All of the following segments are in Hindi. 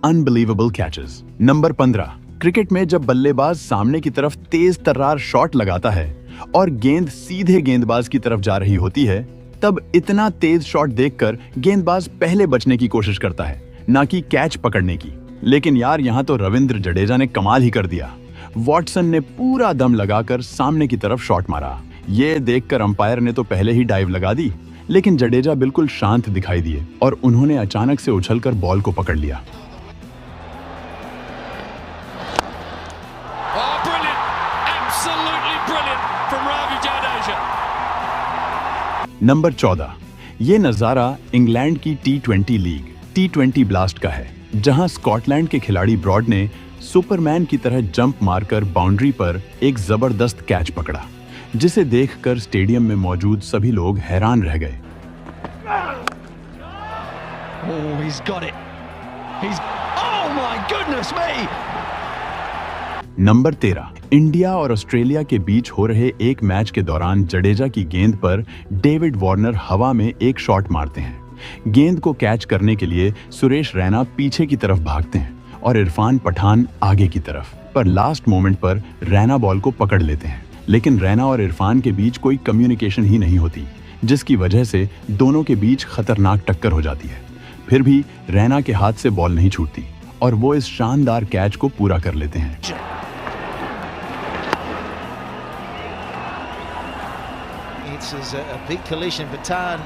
Unbelievable catches. नंबर 15, क्रिकेट में जब बल्लेबाज सामने की तरफ तेज तर्रार शॉट लगाता है और गेंद सीधे गेंदबाज की तरफ जा रही होती है, तब इतना तेज शॉट देखकर गेंदबाज पहले बचने की कोशिश करता है, ना कि कैच पकड़ने की। लेकिन यार, यहाँ तो रविंद्र जडेजा ने कमाल ही कर दिया। वॉटसन ने पूरा दम लगाकर सामने की तरफ शॉट मारा। ये देखकर अंपायर ने तो पहले ही डाइव लगा दी, लेकिन जडेजा बिल्कुल शांत दिखाई दिए और उन्होंने अचानक से उछलकर बॉल को पकड़ लिया। नंबर 14, ये नजारा इंग्लैंड की T20 लीग T20 ब्लास्ट का है, जहां स्कॉटलैंड के खिलाड़ी ब्रॉड ने सुपरमैन की तरह जंप मारकर बाउंड्री पर एक जबरदस्त कैच पकड़ा, जिसे देखकर स्टेडियम में मौजूद सभी लोग हैरान रह गए। नंबर 13, इंडिया और ऑस्ट्रेलिया के बीच हो रहे एक मैच के दौरान जडेजा की गेंद पर डेविड वार्नर हवा में एक शॉट मारते हैं। गेंद को कैच करने के लिए सुरेश रैना पीछे की तरफ भागते हैं और इरफान पठान आगे की तरफ, पर लास्ट मोमेंट पर रैना बॉल को पकड़ लेते हैं। लेकिन रैना और इरफान के बीच कोई कम्युनिकेशन ही नहीं होती, जिसकी वजह से दोनों के बीच खतरनाक टक्कर हो जाती है। फिर भी रैना के हाथ से बॉल नहीं छूटती और वो इस शानदार कैच को पूरा कर लेते हैं। It's a big collision. Patan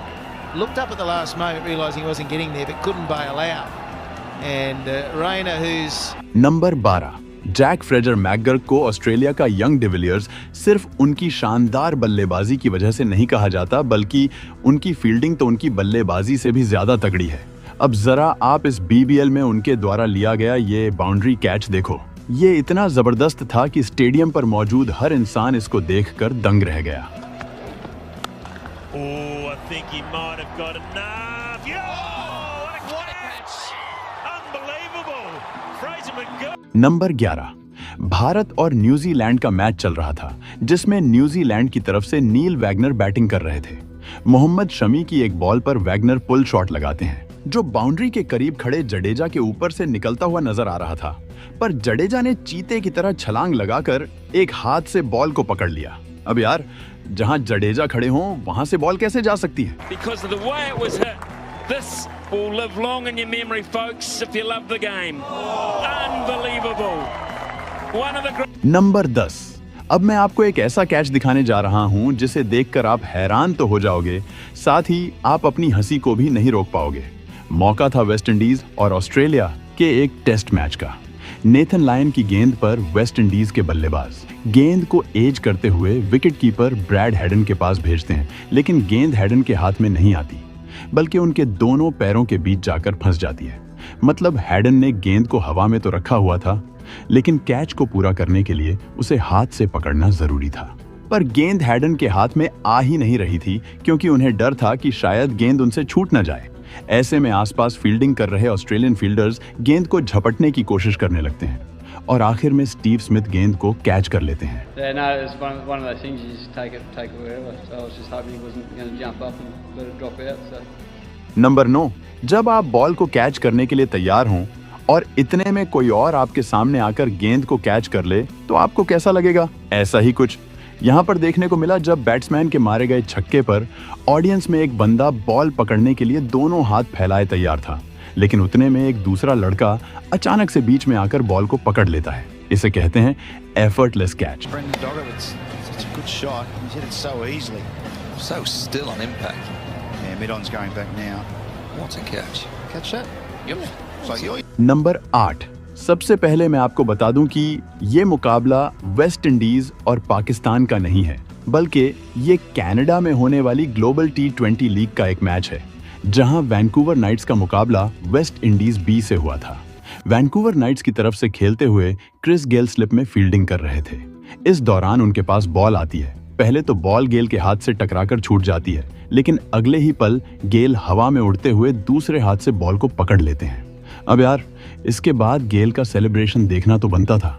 looked up at the last moment, realizing he wasn't getting there, but couldn't bail out. And Rayner, who's number 12, Jack Fraser McGurk को ऑस्ट्रेलिया का यंग डिविलियर्स सिर्फ उनकी शानदार बल्लेबाजी की वजह से नहीं कहा जाता, बल्कि उनकी फील्डिंग तो उनकी बल्लेबाजी से भी ज्यादा तगड़ी है। अब जरा आप इस BBL में उनके द्वारा लिया गया ये बाउंड्री कैच देखो। ये इतना जबरदस्त था कि स्टेडियम पर मौजूद हर इंसान इसको देखकर दंग रह गया। Oh, I think he might have got enough. What a catch! Unbelievable. Fraser McGurk. Number 11, Bharat और न्यूजीलैंड का मैच चल रहा था, जिसमें न्यूजीलैंड की तरफ से नील वैगनर बैटिंग कर रहे थे। मोहम्मद शमी की एक बॉल पर वैगनर पुल शॉट लगाते हैं, जो बाउंड्री के करीब खड़े जडेजा के ऊपर से निकलता हुआ नजर आ रहा था। पर जडेजा ने चीते की तरह छलांग लगाकर एक हाथ से बॉल को पकड़ लिया। अब यार, जहां जडेजा खड़े हों वहां से बॉल कैसे जा सकती है? Because of the way it was hit, this will live long in your memory, folks, if you love the game. Unbelievable. One of the great. Number 10, अब मैं आपको एक ऐसा कैच दिखाने जा रहा हूं जिसे देखकर आप हैरान तो हो जाओगे, साथ ही आप अपनी हंसी को भी नहीं रोक पाओगे। मौका था वेस्ट इंडीज और ऑस्ट्रेलिया के एक टेस्ट मैच का। नेथन लायन की गेंद पर वेस्ट इंडीज के बल्लेबाज गेंद को एज करते हुए विकेट कीपर ब्रैड हेडन के पास भेजते हैं, लेकिन गेंद हेडन के हाथ में नहीं आती, बल्कि उनके दोनों पैरों के बीच जाकर फंस जाती है। मतलब हेडन ने गेंद को हवा में तो रखा हुआ था, लेकिन कैच को पूरा करने के लिए उसे हाथ से पकड़ना जरूरी था। पर गेंद हेडन के हाथ में आ ही नहीं रही थी, क्योंकि उन्हें डर था कि शायद गेंद उनसे छूट न जाए। ऐसे में आसपास फील्डिंग कर रहे ऑस्ट्रेलियन फील्डर्स गेंद को झपटने की कोशिश करने लगते हैं और आखिर में स्टीव स्मिथ गेंद को कैच कर लेते हैं। नंबर 9, जब आप बॉल को कैच करने के लिए तैयार हों और इतने में कोई और आपके सामने आकर गेंद को कैच कर ले, तो आपको कैसा लगेगा? ऐसा ही कुछ यहाँ पर देखने को मिला, जब बैट्समैन के मारे गए छक्के पर ऑडियंस में एक बंदा बॉल पकड़ने के लिए दोनों हाथ फैलाए तैयार था, लेकिन उतने में एक दूसरा लड़का अचानक से बीच में आकर बॉल को पकड़ लेता है। इसे कहते हैं एफर्टलेस कैच। नंबर 8, सबसे पहले मैं आपको बता दूं कि ये मुकाबला वेस्ट इंडीज और पाकिस्तान का नहीं है, बल्कि ये कनाडा में होने वाली ग्लोबल T20 लीग का एक मैच है, जहां वैंकूवर नाइट्स का मुकाबला वेस्ट इंडीज B से हुआ था। वैंकूवर नाइट्स की तरफ से खेलते हुए क्रिस गेल स्लिप में फील्डिंग कर रहे थे। इस दौरान उनके पास बॉल आती है। पहले तो बॉल गेल के हाथ से टकराकर छूट जाती है, लेकिन अगले ही पल गेल हवा में उड़ते हुए दूसरे हाथ से बॉल को पकड़ लेते हैं। अब यार, इसके बाद गेल का सेलिब्रेशन देखना तो बनता था।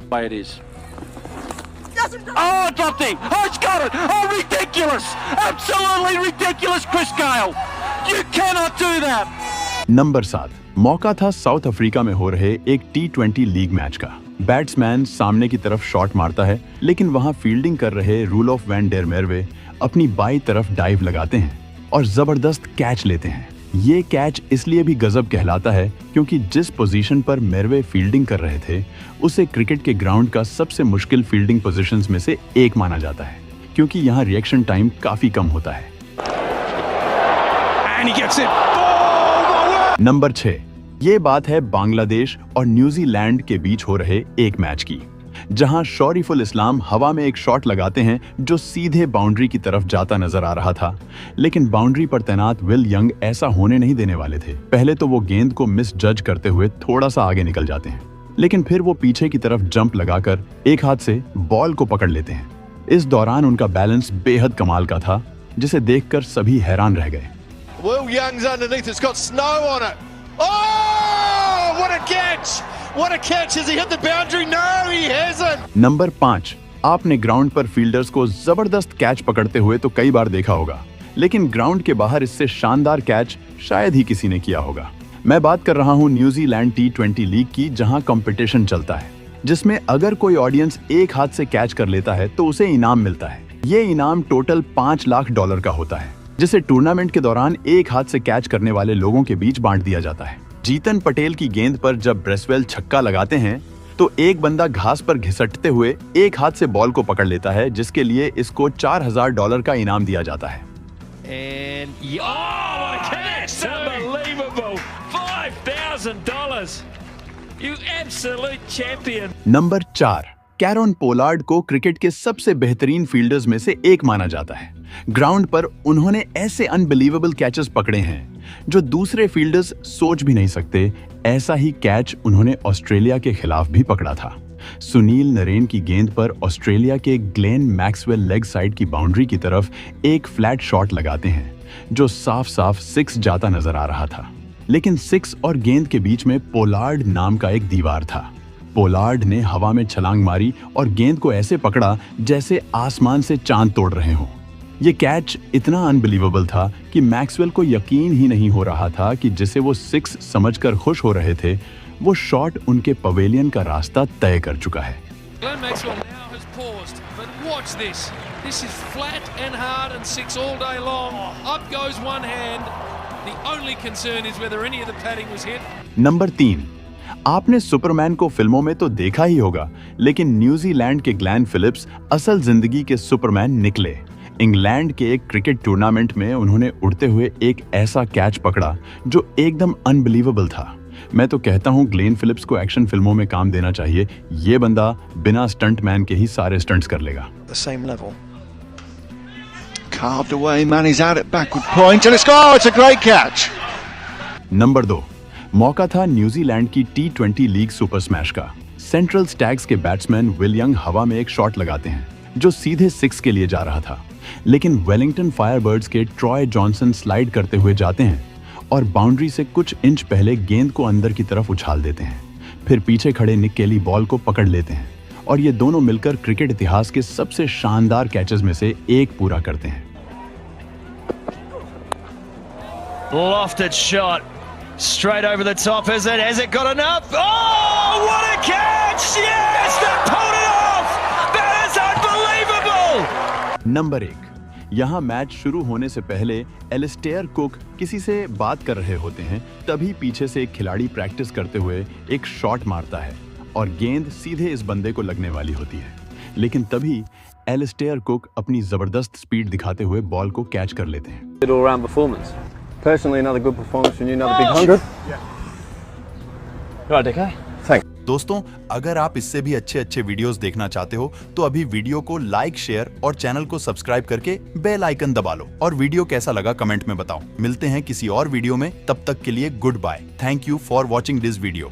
नंबर 7, मौका था साउथ अफ्रीका में हो रहे एक T20 लीग मैच का। बैट्समैन सामने की तरफ शॉट मारता है, लेकिन वहां फील्डिंग कर रहे रूलोफ वैन डेर मेरवे अपनी बाईं तरफ डाइव लगाते हैं और जबरदस्त कैच लेते हैं। ये कैच इसलिए भी गजब कहलाता है क्योंकि जिस पोजीशन पर मेरवे फील्डिंग कर रहे थे उसे क्रिकेट के ग्राउंड का सबसे मुश्किल फील्डिंग पोजीशंस में से एक माना जाता है, क्योंकि यहाँ रिएक्शन टाइम काफी कम होता है। नंबर 6, ये बात है बांग्लादेश और न्यूजीलैंड के बीच हो रहे एक मैच की, जहां शौरीफुल इस्लाम हवा में एक शॉट लगाते हैं जो सीधे बाउंड्री की तरफ जाता नजर आ रहा था, लेकिन बाउंड्री पर तैनात विल यंग ऐसा होने नहीं देने वाले थे। पहले तो वो गेंद को मिस जज करते हुए थोड़ा सा आगे निकल जाते हैं, लेकिन फिर वो पीछे की तरफ जंप लगाकर एक हाथ से बॉल को पकड़ लेते हैं। इस दौरान उनका बैलेंस बेहद कमाल का था, जिसे देखकर सभी हैरान रह गए। Will Young's underneath, it's got snow on it. Oh, what a catch! What a catch! Has he hit the boundary? No, he hasn't. Number 5, आपने ग्राउंड पर फील्डर्स को जबरदस्त कैच पकड़ते हुए तो कई बार देखा होगा, लेकिन ग्राउंड के बाहर इससे शानदार कैच शायद ही किसी ने किया होगा। मैं बात कर रहा हूँ न्यूजीलैंड T20 लीग की, जहाँ कंपटीशन चलता है, जिसमें अगर कोई ऑडियंस एक हाथ से कैच कर लेता है तो उसे इनाम मिलता है। ये इनाम टोटल $5 लाख का होता है, जिसे टूर्नामेंट के दौरान एक हाथ से कैच करने वाले लोगों के बीच बांट दिया जाता है। जीतन पटेल की गेंद पर जब ब्रेसवेल छक्का लगाते हैं तो एक बंदा घास पर घिसटते हुए एक हाथ से बॉल को पकड़ लेता है, जिसके लिए इसको $4000 का इनाम दिया जाता है। You absolute champion. Number 4, Kieron Pollard को क्रिकेट के सबसे बेहतरीन फील्डर्स में से एक माना जाता है। ग्राउंड पर उन्होंने ऐसे अनबिलीवेबल कैचेस पकड़े हैं जो दूसरे फील्डर्स सोच भी नहीं सकते। ऐसा ही कैच उन्होंने ऑस्ट्रेलिया के खिलाफ भी पकड़ा था। सुनील नरेन की गेंद पर ऑस्ट्रेलिया के ग्लेन मैक्सवेल लेग साइड की बाउंड्री की तरफ एक फ्लैट शॉट लगाते हैं जो साफ साफ 6 जाता नजर आ रहा था, लेकिन 6 और गेंद के बीच में पोलार्ड नाम का एक दीवार था। पोलार्ड ने हवा में छलांग मारी और गेंद को ऐसे पकड़ा जैसे आसमान से चांद तोड़ रहे हों। ये कैच इतना अनबिलीवेबल था कि मैक्सवेल को यकीन ही नहीं हो रहा था कि जिसे वो 6 समझकर खुश हो रहे थे, वो शॉट उनके पवेलियन का रास्ता तय कर चुका है। Glenn Maxwell now has paused, but watch this. This is flat and hard and 6 all day long. Up goes one hand. The only concern is whether any of the padding was hit. Number 3, आपने सुपरमैन को फिल्मों में तो देखा ही होगा, लेकिन न्यूजीलैंड के ग्लेन फिलिप्स असल जिंदगी के सुपरमैन निकले। इंग्लैंड के एक क्रिकेट टूर्नामेंट में उन्होंने उड़ते हुए एक ऐसा कैच पकड़ा जो एकदम अनबिलीवेबल था। मैं तो कहता हूँ ग्लेन फिलिप्स को एक्शन फिल्मों में काम देना चाहिए। ये बंदा बिना स्टंटमैन के ही सारे स्टंट्स कर लेगा। The same level. Carved away, Manny's out at backward point and it's a great catch. Number 2, मौका था न्यूजीलैंड की T20 लीग सुपर स्मैश का। सेंट्रल स्टैग्स के बैट्समैन विल यंग हवा में एक शॉट लगाते हैं जो सीधे 6 के लिए जा रहा था, लेकिन वेलिंगटन फायरबर्ड्स के ट्रॉय जॉनसन स्लाइड करते हुए जाते हैं और बाउंड्री से कुछ इंच पहले गेंद को अंदर की तरफ उछाल देते हैं। फिर पीछे खड़े निक केली बॉल को पकड़ लेते हैं और ये दोनों मिलकर क्रिकेट इतिहास के सबसे शानदार कैचेस में से एक पूरा करते हैं। Lofted shot. Straight over the top, is it? Has it got enough? Oh, what a catch! Yes, they pulled it off! That is unbelievable! Number 1, यहाँ मैच शुरू होने से पहले एलिस्टेयर कुक किसी से बात कर रहे होते हैं, तभी पीछे से एक खिलाड़ी प्रैक्टिस करते हुए एक शॉट मारता है और गेंद सीधे इस बंदे को लगने वाली होती है, लेकिन तभी एलिस्टेयर कुक अपनी जबरदस्त स्पीड दिखाते हुए बॉल को कैच कर लेते हैं। All-round performance. Personally, another good performance from you, another big 100. Right, okay. Thanks. दोस्तों, अगर आप इससे भी अच्छे वीडियोस देखना चाहते हो तो अभी वीडियो को लाइक, शेयर और चैनल को सब्सक्राइब करके बेल आइकन दबा लो और वीडियो कैसा लगा कमेंट में बताओ। मिलते हैं किसी और वीडियो में, तब तक के लिए goodbye. Thank you for watching this video.